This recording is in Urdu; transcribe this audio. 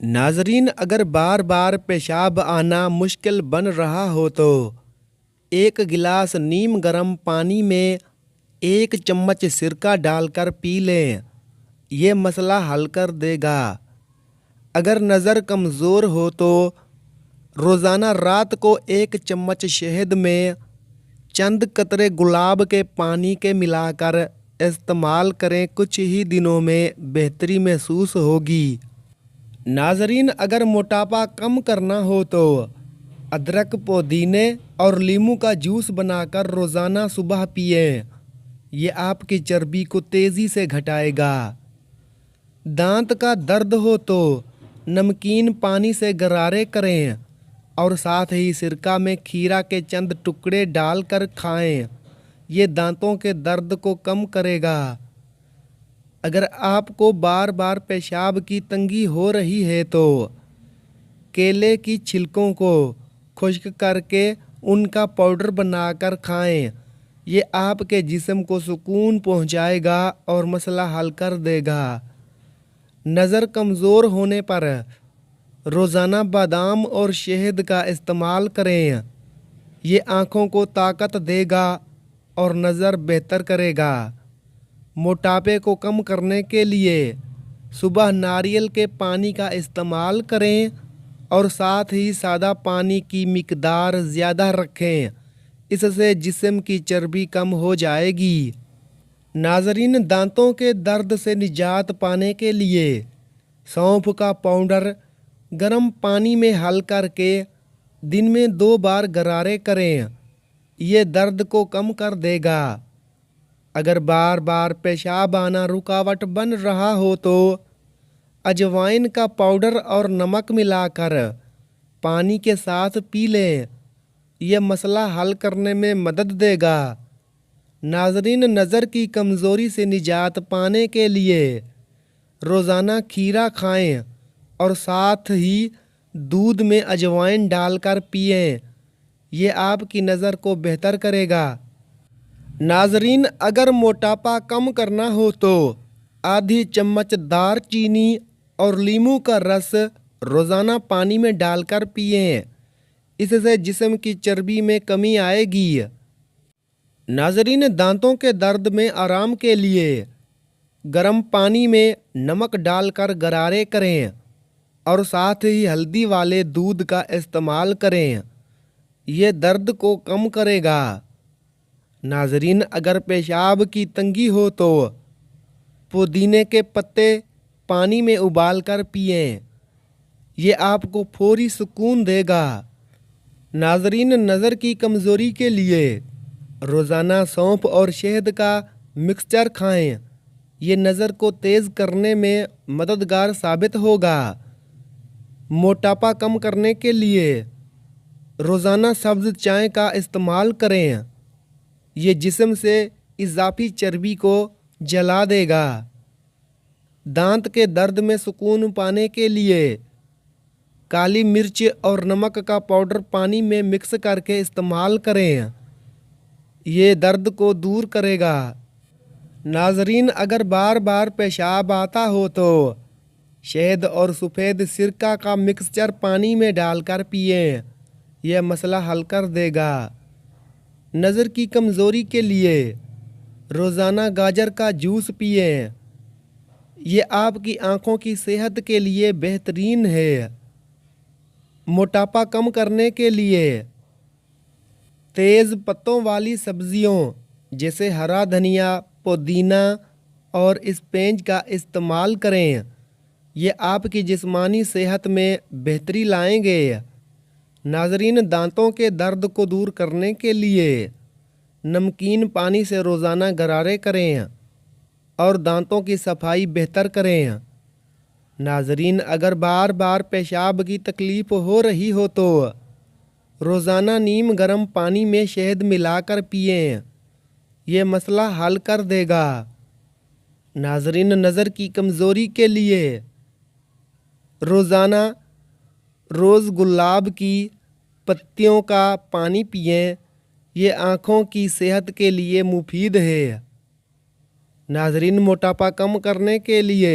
ناظرین، اگر بار بار پیشاب آنا مشکل بن رہا ہو تو ایک گلاس نیم گرم پانی میں 1 چمچ سرکہ ڈال کر پی لیں۔ یہ مسئلہ حل کر دے گا۔ اگر نظر کمزور ہو تو روزانہ رات کو 1 چمچ شہد میں چند قطرے گلاب کے پانی کے ملا کر استعمال کریں۔ کچھ ہی دنوں میں بہتری محسوس ہوگی۔ ناظرین، اگر موٹاپا کم کرنا ہو تو ادرک، پودینے اور لیموں کا جوس بنا کر روزانہ صبح پئیں۔ یہ آپ کی چربی کو تیزی سے گھٹائے گا۔ دانت کا درد ہو تو نمکین پانی سے غرارے کریں اور ساتھ ہی سرکہ میں کھیرا کے چند ٹکڑے ڈال کر کھائیں۔ یہ دانتوں کے درد کو کم کرے گا۔ اگر آپ کو بار بار پیشاب کی تنگی ہو رہی ہے تو کیلے کی چھلکوں کو خشک کر کے ان کا پاؤڈر بنا کر کھائیں۔ یہ آپ کے جسم کو سکون پہنچائے گا اور مسئلہ حل کر دے گا۔ نظر کمزور ہونے پر روزانہ بادام اور شہد کا استعمال کریں۔ یہ آنکھوں کو طاقت دے گا اور نظر بہتر کرے گا۔ موٹاپے کو کم کرنے کے لیے صبح ناریل کے پانی کا استعمال کریں اور ساتھ ہی سادہ پانی کی مقدار زیادہ رکھیں۔ اس سے جسم کی چربی کم ہو جائے گی۔ ناظرین، دانتوں کے درد سے نجات پانے کے لیے سونف کا پاؤڈر گرم پانی میں حل کر کے دن میں 2 بار غرارے کریں۔ یہ درد کو کم کر دے گا۔ اگر بار بار پیشاب آنا رکاوٹ بن رہا ہو تو اجوائن کا پاؤڈر اور نمک ملا کر پانی کے ساتھ پی لیں۔ یہ مسئلہ حل کرنے میں مدد دے گا۔ ناظرین، نظر کی کمزوری سے نجات پانے کے لیے روزانہ کھیرا کھائیں اور ساتھ ہی دودھ میں اجوائن ڈال کر پئیں۔ یہ آپ کی نظر کو بہتر کرے گا۔ ناظرین، اگر موٹاپا کم کرنا ہو تو آدھی چمچ دار چینی اور لیموں کا رس روزانہ پانی میں ڈال کر پئیں۔ اس سے جسم کی چربی میں کمی آئے گی۔ ناظرین، دانتوں کے درد میں آرام کے لیے گرم پانی میں نمک ڈال کر غرارے کریں اور ساتھ ہی ہلدی والے دودھ کا استعمال کریں۔ یہ درد کو کم کرے گا۔ ناظرین، اگر پیشاب کی تنگی ہو تو پودینے کے پتے پانی میں ابال کر پئیں۔ یہ آپ کو فوری سکون دے گا۔ ناظرین، نظر کی کمزوری کے لیے روزانہ سونف اور شہد کا مکسچر کھائیں۔ یہ نظر کو تیز کرنے میں مددگار ثابت ہوگا۔ موٹاپا کم کرنے کے لیے روزانہ سبز چائے کا استعمال کریں۔ یہ جسم سے اضافی چربی کو جلا دے گا۔ دانت کے درد میں سکون پانے کے لیے کالی مرچ اور نمک کا پاؤڈر پانی میں مکس کر کے استعمال کریں۔ یہ درد کو دور کرے گا۔ ناظرین، اگر بار بار پیشاب آتا ہو تو شہد اور سفید سرکہ کا مکسچر پانی میں ڈال کر پئیں۔ یہ مسئلہ حل کر دے گا۔ نظر کی کمزوری کے لیے روزانہ گاجر کا جوس پئیں۔ یہ آپ کی آنکھوں کی صحت کے لیے بہترین ہے۔ موٹاپا کم کرنے کے لیے تیز پتوں والی سبزیوں جیسے ہرا دھنیا، پودینہ اور اسپینج کا استعمال کریں۔ یہ آپ کی جسمانی صحت میں بہتری لائیں گے۔ ناظرین، دانتوں کے درد کو دور کرنے کے لیے نمکین پانی سے روزانہ غرارے کریں اور دانتوں کی صفائی بہتر کریں۔ ناظرین، اگر بار بار پیشاب کی تکلیف ہو رہی ہو تو روزانہ نیم گرم پانی میں شہد ملا کر پئیں۔ یہ مسئلہ حل کر دے گا۔ ناظرین، نظر کی کمزوری کے لیے روزانہ روز گلاب کی پتیوں کا پانی پئیں۔ یہ آنکھوں کی صحت کے لیے مفید ہے۔ ناظرین، موٹاپا کم کرنے کے لیے